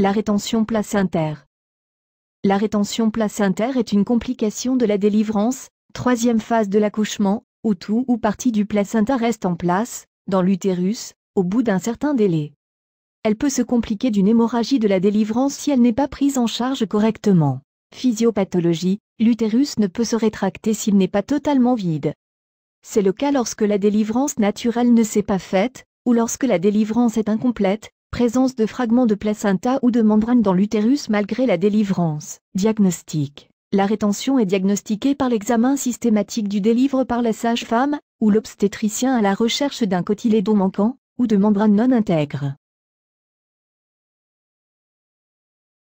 La rétention placentaire. La rétention placentaire est une complication de la délivrance, troisième phase de l'accouchement, où tout ou partie du placenta reste en place, dans l'utérus, au bout d'un certain délai. Elle peut se compliquer d'une hémorragie de la délivrance si elle n'est pas prise en charge correctement. Physiopathologie, l'utérus ne peut se rétracter s'il n'est pas totalement vide. C'est le cas lorsque la délivrance naturelle ne s'est pas faite, ou lorsque la délivrance est incomplète, présence de fragments de placenta ou de membrane dans l'utérus malgré la délivrance. Diagnostic. La rétention est diagnostiquée par l'examen systématique du délivre par la sage-femme, ou l'obstétricien à la recherche d'un cotylédon manquant, ou de membrane non intègre.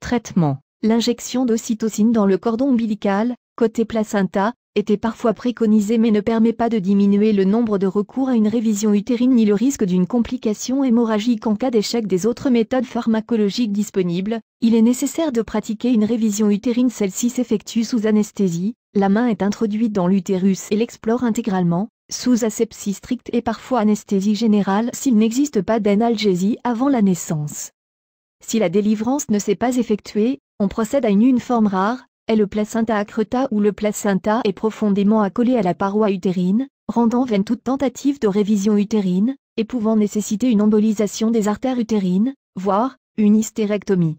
Traitement. L'injection d'ocytocine dans le cordon ombilical, côté placenta, était parfois préconisée mais ne permet pas de diminuer le nombre de recours à une révision utérine ni le risque d'une complication hémorragique en cas d'échec des autres méthodes pharmacologiques disponibles. Il est nécessaire de pratiquer une révision utérine. Celle-ci s'effectue sous anesthésie, la main est introduite dans l'utérus et l'explore intégralement, sous asepsie stricte et parfois anesthésie générale s'il n'existe pas d'analgésie avant la naissance. Si la délivrance ne s'est pas effectuée, on procède à une forme rare, est le placenta accreta où le placenta est profondément accolé à la paroi utérine, rendant vaine toute tentative de révision utérine, et pouvant nécessiter une embolisation des artères utérines, voire une hystérectomie.